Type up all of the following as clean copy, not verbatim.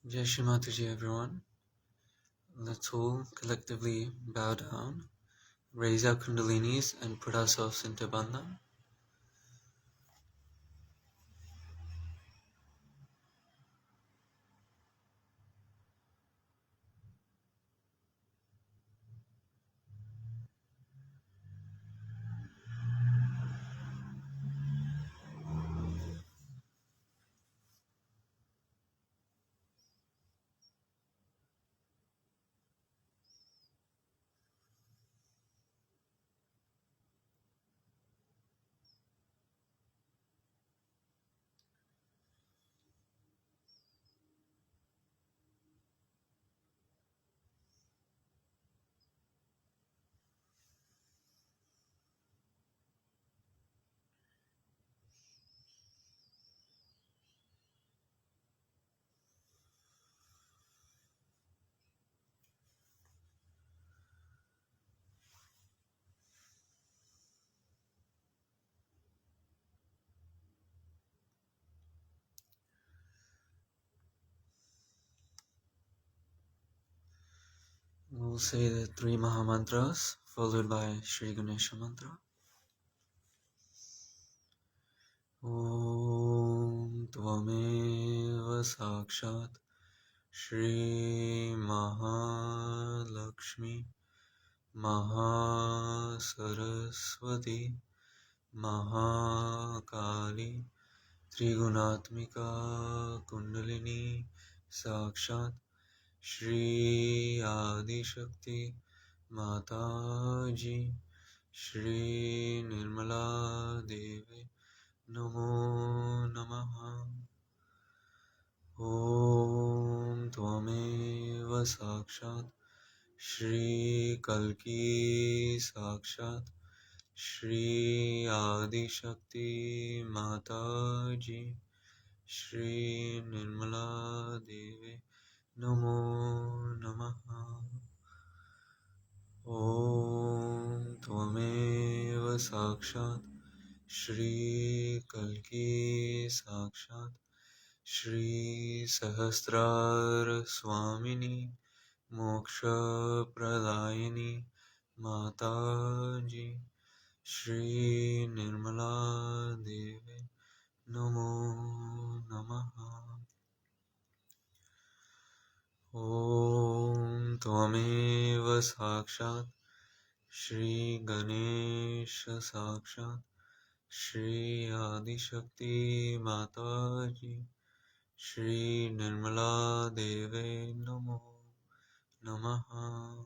Jai Shri Mataji, everyone. Let's all collectively bow down, raise our kundalinis, and put ourselves into bandhan. We'll say the three Mahamantras, followed by Shri Ganesha mantra. Om Tvameva Sakshat Shri Mahalakshmi Mahasaraswati Mahakali Trigunatmika Kundalini Sakshat Shri Adi Shakti Mataji Shri Nirmala Devi Namo Namaha. Om Tvameva Sakshat Shri Kalki Sakshat Shri Adi Shakti Mataji Shri Nirmala Devi Namo Namaha. Om Tvameva Sakshat Shri Kalki Sakshat Shri Sahasrara Swamini Moksha Pradayini Mataji Shri Nirmala Devi Namo Namaha. Om Tvameva Sakshat Shri Ganesha Sakshat Shri Adi Shakti Mataji Shri Nirmala Devi Namo Namaha.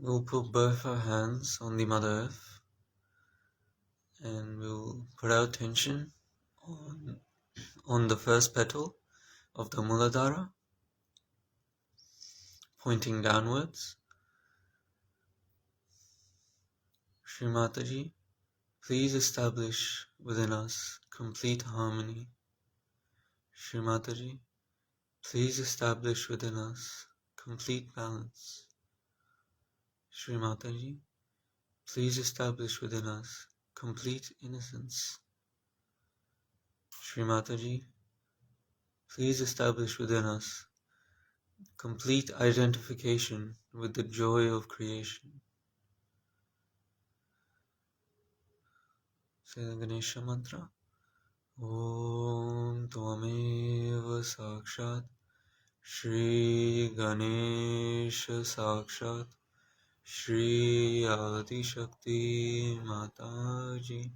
We'll put both our hands on the Mother Earth and we'll put our attention on the first petal of the Muladhara, pointing downwards. Shri Mataji, please establish within us complete harmony. Shri Mataji, please establish within us complete balance. Shri Mataji, please establish within us complete innocence. Shri Mataji, please establish within us complete identification with the joy of creation. Say the Ganesha mantra. Om Tvameva Sakshat Shri Ganesha Sakshat Shri Adi Shakti Mataji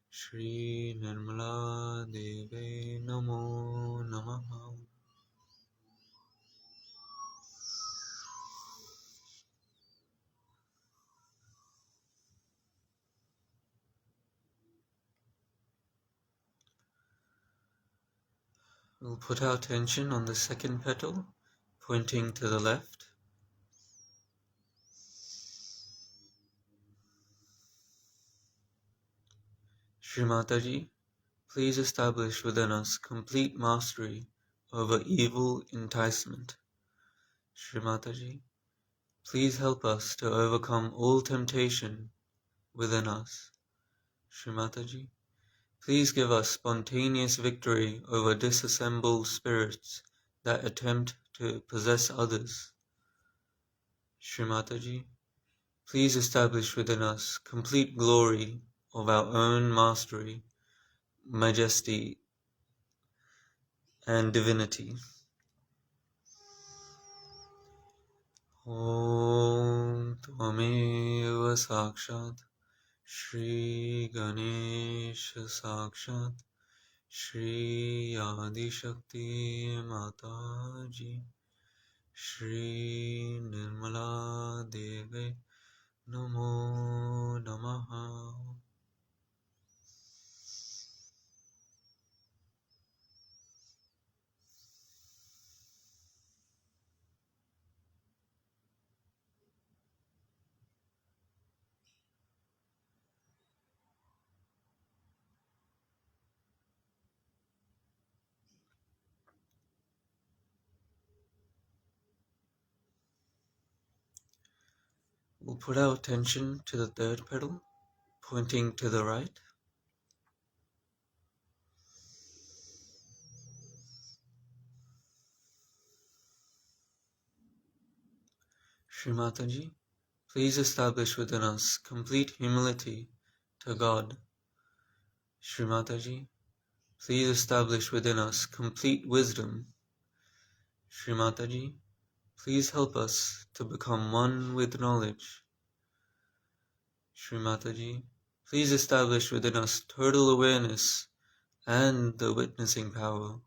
Shri Nirmala Devi Namo Namaha. We'll put our attention on the second petal, pointing to the left. Shri Mataji, please establish within us complete mastery over evil enticement. Shri Mataji, please help us to overcome all temptation within us. Shri Mataji, please give us spontaneous victory over disassembled spirits that attempt to possess others. Shri Mataji, please establish within us complete glory of our own mastery, majesty, and divinity. Om Tvameva Sakshat Shri Ganesha Sakshat Shri Adi Shakti Mataji Shri Nirmala Deve Namo Namaha. We'll put our attention to the third petal, pointing to the right. Shri Mataji, please establish within us complete humility to God. Shri Mataji, please establish within us complete wisdom. Shri Mataji, please help us to become one with knowledge. Shri Mataji, please establish within us total awareness and the witnessing power.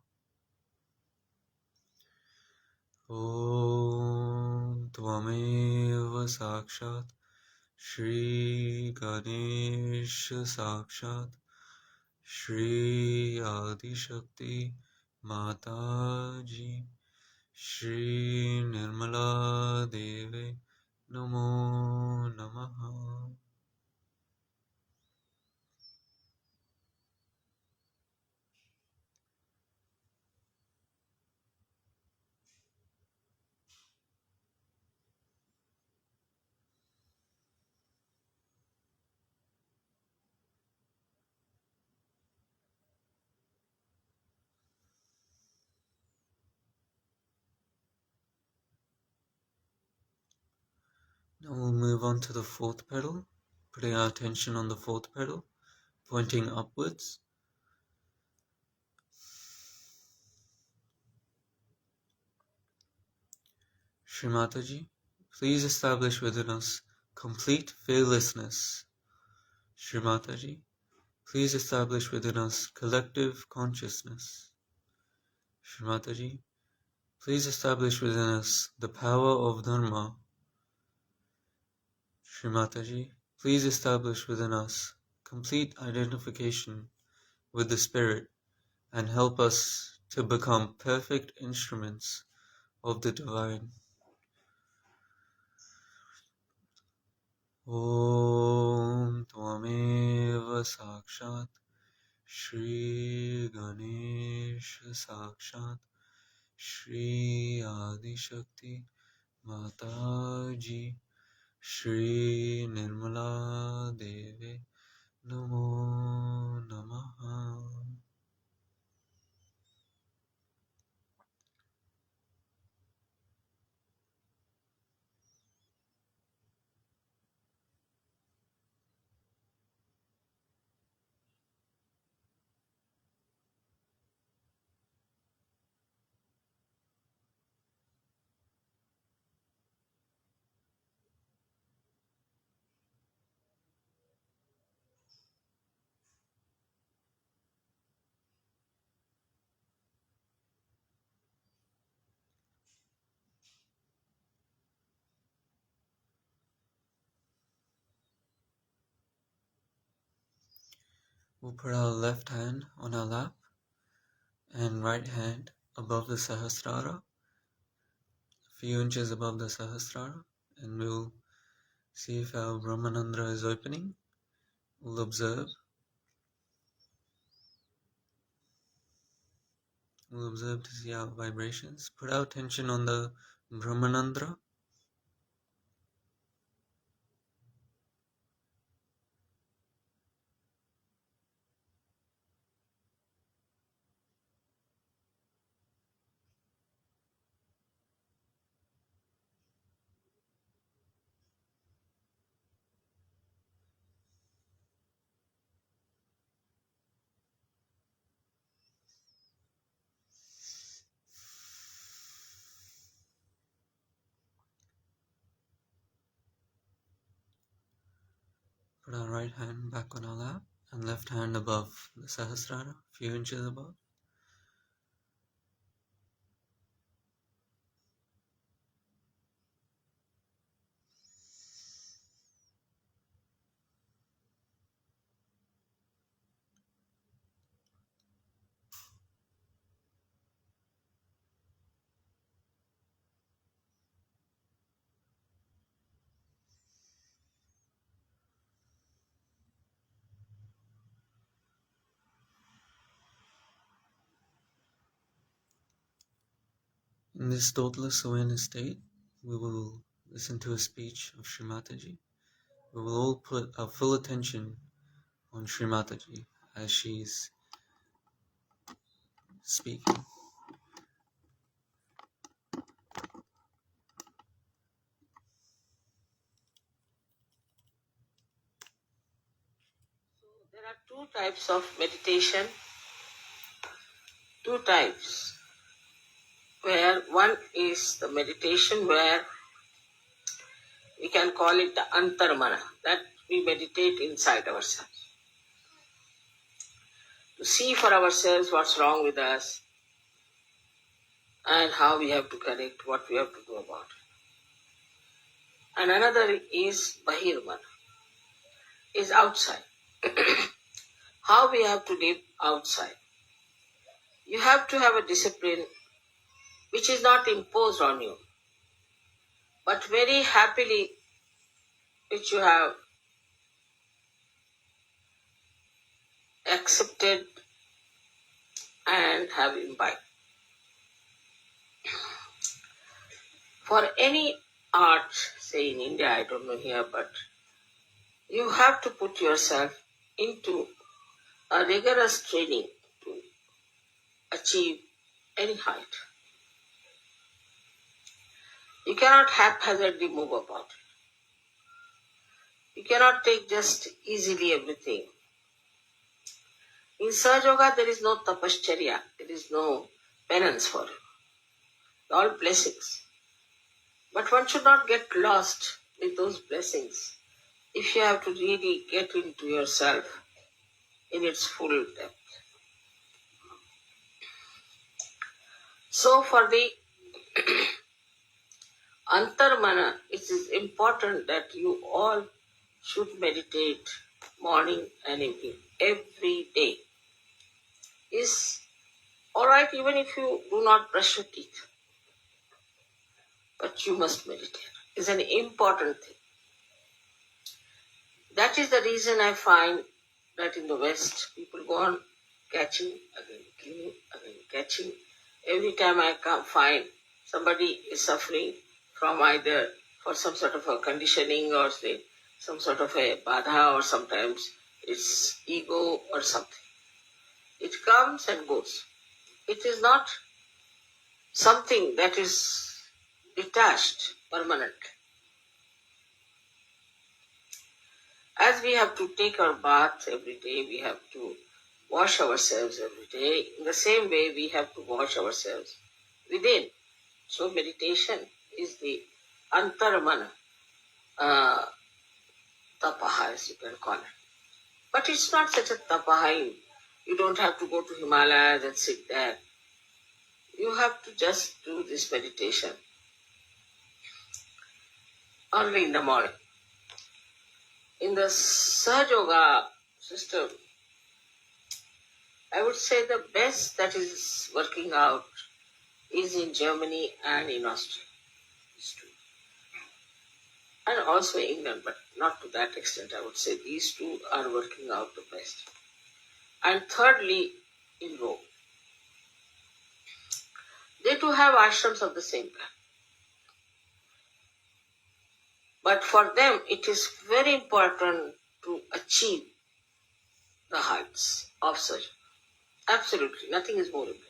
Om Tvameva Sakshat Shri Ganesha Sakshat Shri Adi Shakti Mataji Shri Nirmala Deve Namo Namaha. Now we'll move on to the fourth petal, putting our attention on the fourth petal, pointing upwards. Shri Mataji, please establish within us complete fearlessness. Shri Mataji, please establish within us collective consciousness. Shri Mataji, please establish within us the power of Dharma. Shri Mataji, please establish within us complete identification with the Spirit and help us to become perfect instruments of the Divine. Om Tvameva Sakshat Shri Ganesha Sakshat Shri Adi Shakti Mataji Shri Nirmala Deve Namo Namaha. We'll put our left hand on our lap and right hand above the Sahasrara, a few inches above the Sahasrara, and we'll see if our Brahmanandra is opening. We'll observe. We'll observe to see our vibrations. Put our attention on the Brahmanandra. Put our right hand back on our lap and left hand above the Sahasrara, a few inches above. In this thoughtless awareness state, we will listen to a speech of Shri Mataji. We will all put our full attention on Shri Mataji as she's speaking. There are two types of meditation, two types, where one is the meditation where we can call it the antarmana, that we meditate inside ourselves. To see for ourselves what's wrong with us and how we have to correct, what we have to do about it. And another is bahirmana, is outside. How we have to live outside. You have to have a discipline which is not imposed on you, but very happily which you have accepted and have imbibed. For any art, say in India, I don't know here, but you have to put yourself into a rigorous training to achieve any height. You cannot haphazardly move about it. You cannot take just easily everything. In Sahaja Yoga, there is no tapashcharya, there is no penance for it. All blessings. But one should not get lost with those blessings if you have to really get into yourself in its full depth. So for the antarmana, it is important that you all should meditate morning and evening, every day. Is alright even if you do not brush your teeth, but you must meditate. It's an important thing. That is the reason I find that in the West, people go on catching, again cleaning, again catching. Every time I find somebody is suffering from either for some sort of a conditioning or say some sort of a badha, or sometimes it's ego or something. It comes and goes. It is not something that is detached permanently. As we have to take our bath every day, we have to wash ourselves every day. In the same way, we have to wash ourselves within. So meditation is the antarmana, tapaha, as you can call it. But it's not such a tapaha. You don't have to go to Himalayas and sit there. You have to just do this meditation only in the morning. In the Sahaja Yoga system, I would say the best that is working out is in Germany and in Austria. And also England, but not to that extent. I would say these two are working out the best. And thirdly, in Rome. They too have ashrams of the same kind. But for them, it is very important to achieve the heights of Sahaja. Absolutely, nothing is more important.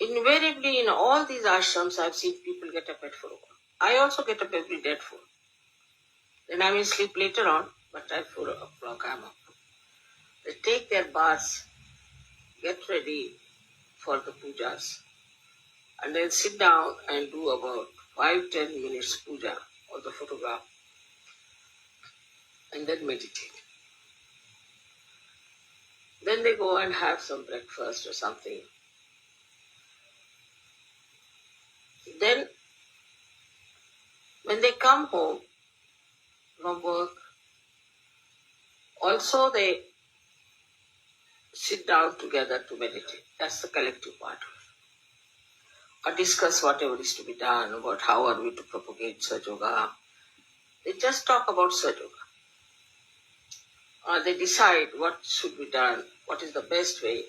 Invariably, in all these ashrams, I've seen people get up at 4 o'clock. I also get up every day at 4. Then I may sleep later on, but at 4 o'clock I'm up. They take their baths, get ready for the pujas, and then sit down and do about 5-10 minutes puja or the photograph, and then meditate. Then they go and have some breakfast or something. Then, when they come home from work, also they sit down together to meditate. That's the collective part. Or discuss whatever is to be done, about how are we to propagate Sahaja Yoga. They just talk about Sahaja Yoga. Or they decide what should be done, what is the best way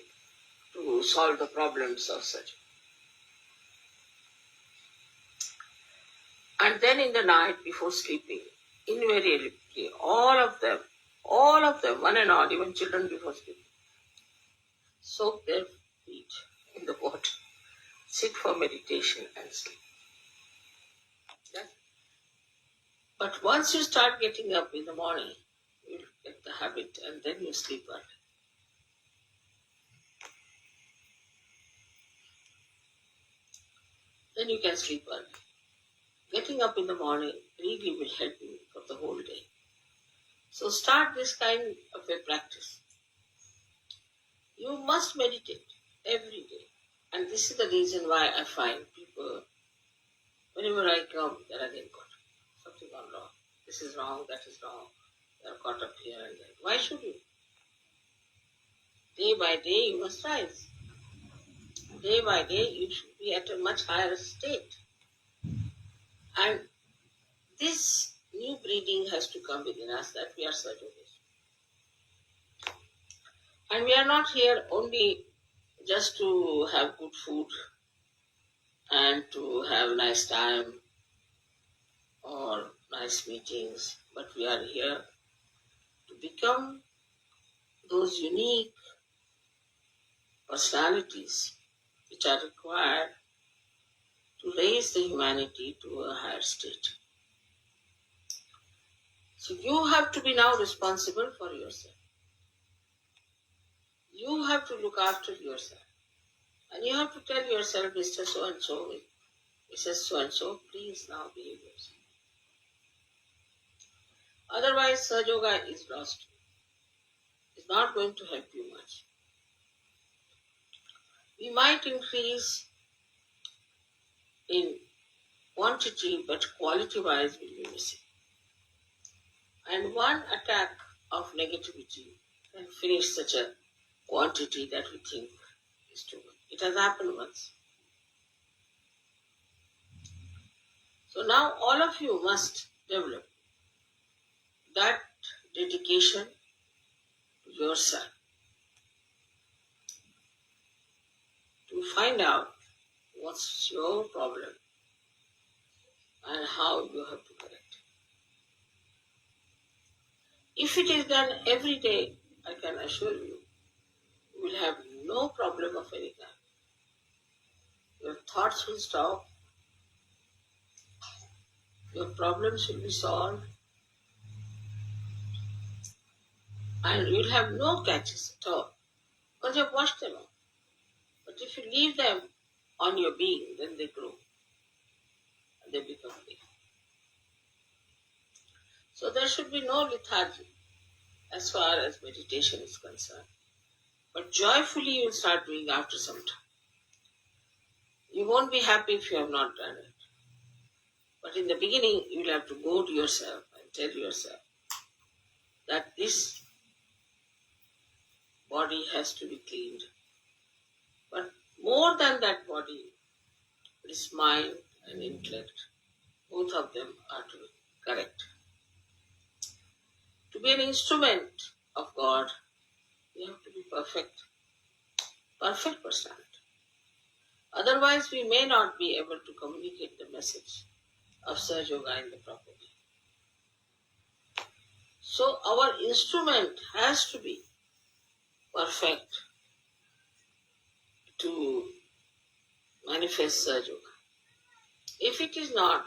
to solve the problems of Sahaja. And then in the night before sleeping, invariably, all of them, one and all, even children before sleeping, soak their feet in the water, sit for meditation and sleep. But once you start getting up in the morning, you get the habit and then you sleep early. Then you can sleep early. Getting up in the morning really will help you for the whole day. So start this kind of a practice. You must meditate every day. And this is the reason why I find people, whenever I come, they're again caught up. Something gone wrong. This is wrong, that is wrong. They're caught up here and there. Why should you? Day by day you must rise. Day by day you should be at a much higher state. And this new breeding has to come within us, that we are Sahaja. And we are not here only just to have good food and to have nice time or nice meetings, but we are here to become those unique personalities which are required to raise the humanity to a higher state. So you have to be now responsible for yourself. You have to look after yourself. And you have to tell yourself, Mr. So-and-so, Mrs. So-and-so, please now behave yourself. Otherwise, Sahaja Yoga is lost. It's not going to help you much. We might increase in quantity, but quality-wise will be missing. And one attack of negativity can finish such a quantity that we think is too much. It has happened once. So now all of you must develop that dedication to yourself to find out what's your problem and how you have to correct it. If it is done every day, I can assure you, you will have no problem of any kind. Your thoughts will stop, your problems will be solved, and you'll have no catches at all because you've washed them off. But if you leave them on your being, then they grow and they become big. So there should be no lethargy as far as meditation is concerned. But joyfully you'll start doing after some time. You won't be happy if you have not done it. But in the beginning, you'll have to go to yourself and tell yourself that this body has to be cleaned. But more than that body, this mind and intellect, both of them are to be correct. To be an instrument of God, you have to be perfect. Perfect personality. Otherwise, we may not be able to communicate the message of Sahaja Yoga in the proper way. So our instrument has to be perfect to manifest Sahaja Yoga. If it is not,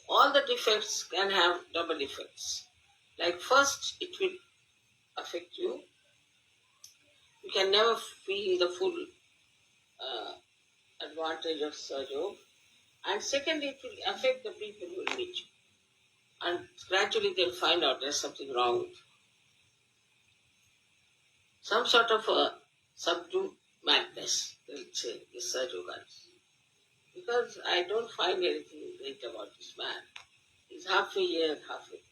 all the defects can have double effects. Like first, it will affect you. You can never feel the full advantage of Sahaja Yoga. And second, it will affect the people who will meet you. And gradually they'll find out there's something wrong with you. Some sort of a subdued madness, they'll say, is Sahaja Yoga. Because I don't find anything great about this man. He's halfway here and halfway there.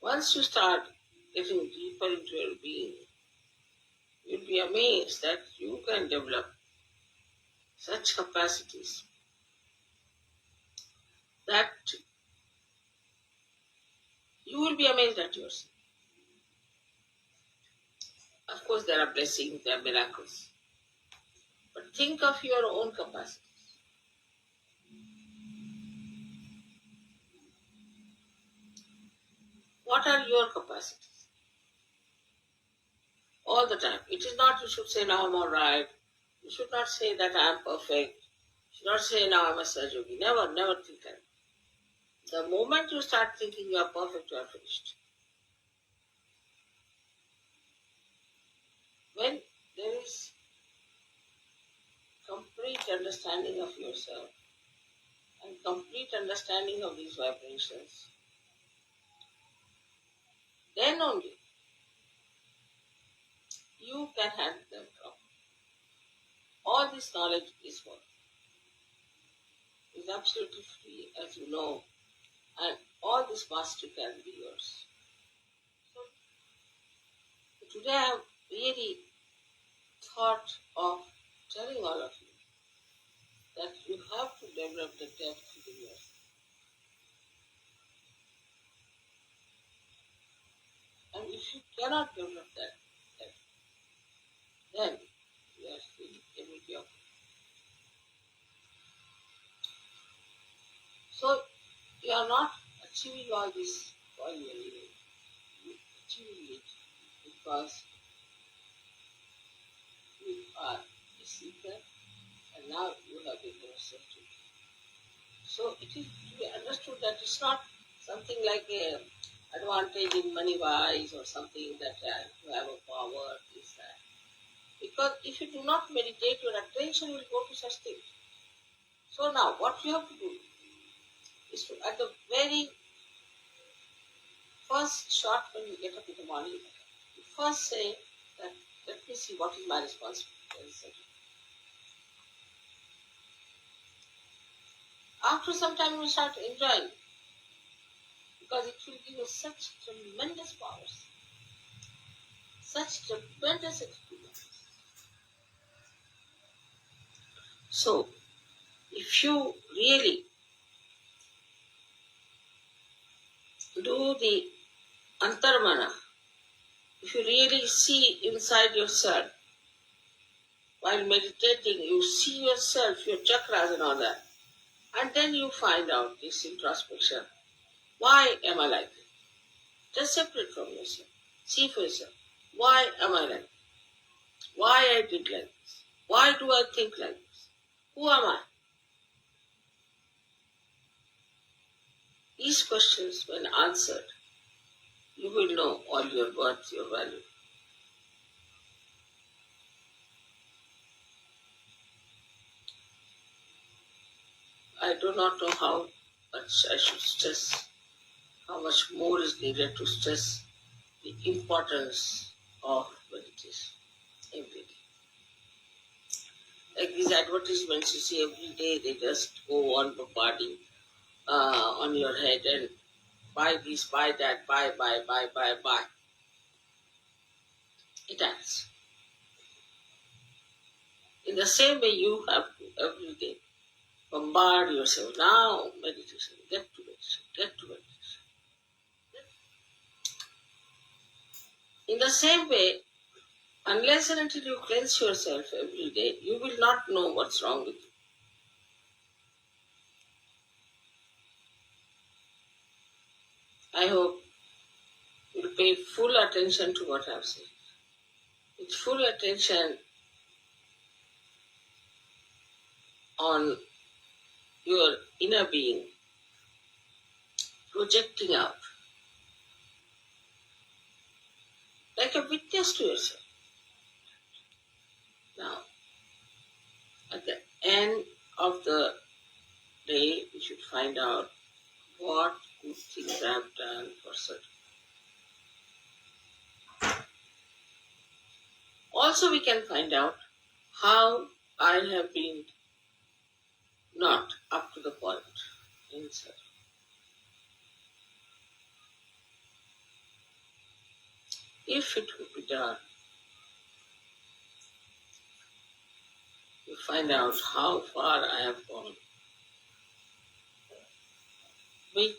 Once you start getting deeper into your being, you'll be amazed that you can develop such capacities that you will be amazed at yourself. Of course, there are blessings, there are miracles. But think of your own capacities. What are your capacities? All the time. It is not you should say, now I'm all right. You should not say that I am perfect. You should not say, now I'm a Sahaja Yogi. Never, never think that. The moment you start thinking you are perfect, you are finished. When there is complete understanding of yourself and complete understanding of these vibrations, then only you can handle them properly. All this knowledge is what is absolutely free, as you know, and all this mastery can be yours. So today I have really thought of telling all of you that you have to develop the depth within yourself. And if you cannot develop that depth, then you are still a mediocre. So you are not achieving all this while you are living. You are achieving it because you are a seeker and now you have become a subject. So it is to be understood that it's not something like a advantage in money wise or something that you have a power, is that. Because if you do not meditate, your attention will go to such things. So now what you have to do is to, at the very first shot when you get up in the morning, you first say that, let me see what is my responsibility. After some time you will start enjoying it because it will give you such tremendous powers, such tremendous experience. So, if you really do the antarmana, if you really see inside yourself, while meditating, you see yourself, your chakras and all that, and then you find out this introspection. Why am I like this? Just separate from yourself. See for yourself. Why am I like this? Why I did like this? Why do I think like this? Who am I? These questions, when answered, you will know all your worth, your value. I do not know how much I should stress, how much more is needed to stress the importance of meditation every day. Like these advertisements you see every day, they just go on bombarding on your head and buy this, buy that, buy. It adds. In the same way, you have to every day bombard yourself. Now, meditation, get to meditation, get to meditation. In the same way, unless unless and until you cleanse yourself every day, you will not know what's wrong with you. I hope you'll pay full attention to what I've said. With full attention on your inner being, projecting out, like a witness to yourself. Now, at the end of the day, we should find out what good things I have done for certain. Also, we can find out how I have been not up to the point inside. If it would be done, you find out how far I have gone with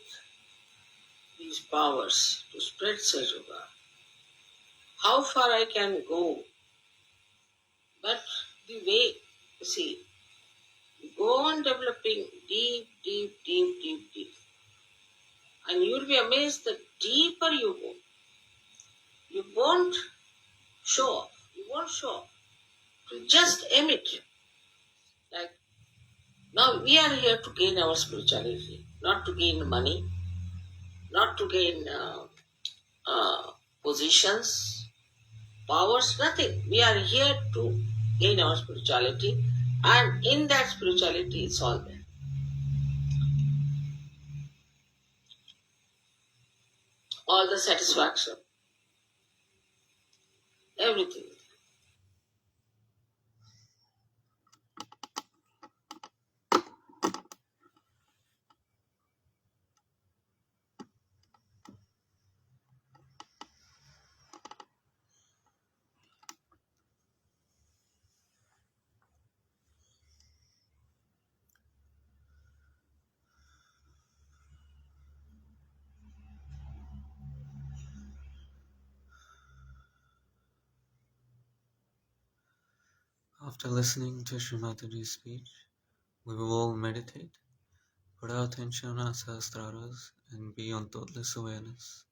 these powers to spread Sahaja, how far I can go. But the way, you see, you go on developing deep, deep, deep, deep, deep. And you'll be amazed the deeper you go, you won't show off. You won't show off. You just emit. Like, now we are here to gain our spirituality, not to gain money, not to gain positions, powers, nothing. We are here to gain our spirituality, and in that spirituality, it's all there. All the satisfaction, everything. After listening to Shri Mataji's speech, we will all meditate, put our attention on our sahasraras, and be on thoughtless awareness.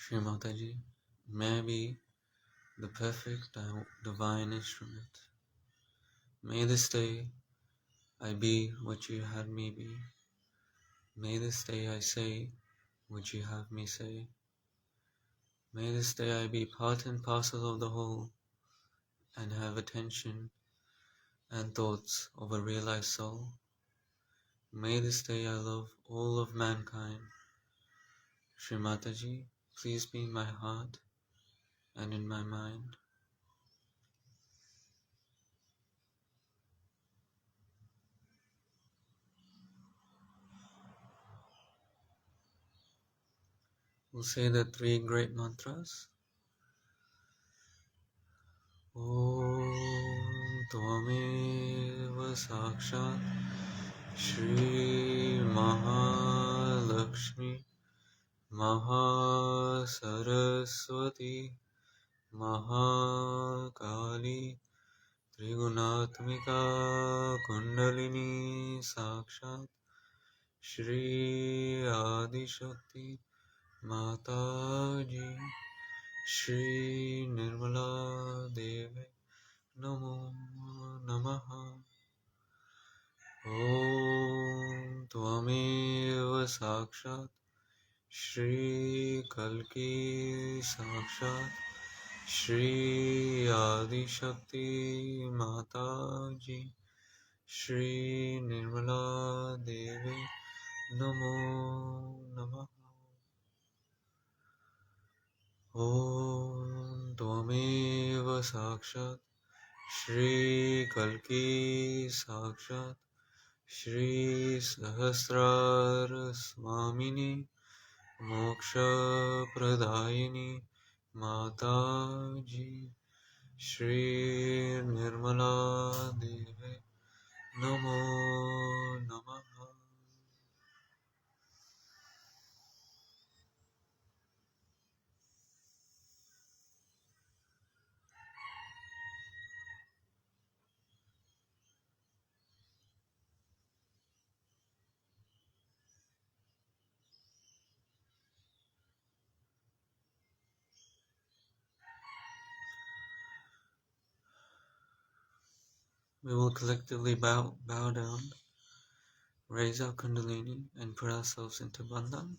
Shri Mataji, may I be the perfect divine instrument. May this day I be what you had me be. May this day I say what you have me say. May this day I be part and parcel of the whole, and have attention and thoughts of a realized soul. May this day I love all of mankind. Shri Mataji, please be in my heart and in my mind. We'll say the three great mantras. Om Tvameva Sakshat Shri Mahalakshmi Mahasaraswati Mahakali Trigunatmika Kundalini Sakshat Shri Adishakti Mataji Shri Nirmala Devi Namo Namaha. Om Tvameva Sakshat Shri Kalki Sakshat Shri Adi Shakti Mataji Shri Nirmala Devi Namo Namaha. Om Tvameva Sakshat Shri Kalki Sakshat Shri Sahasrara Swamini Moksha Pradayini Mataji Shri Nirmala Devi Namo Namaha. We will collectively bow down, raise our Kundalini, and put ourselves into Bandhan.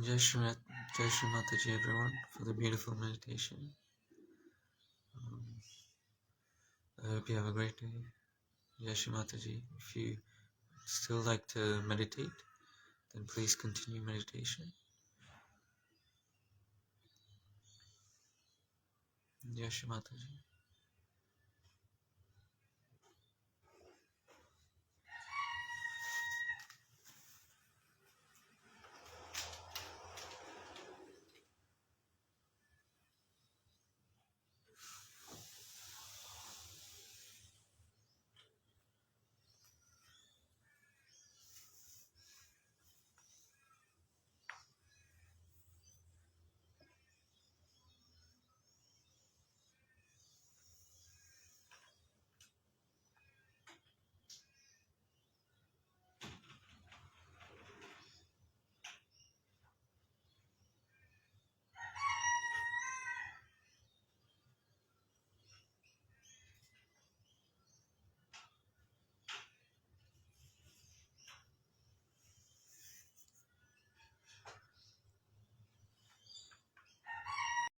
Jai Shri Mataji, everyone, for the beautiful meditation. I hope you have a great day. Shri Mataji. If you still like to meditate, then please continue meditation. Shri Mataji.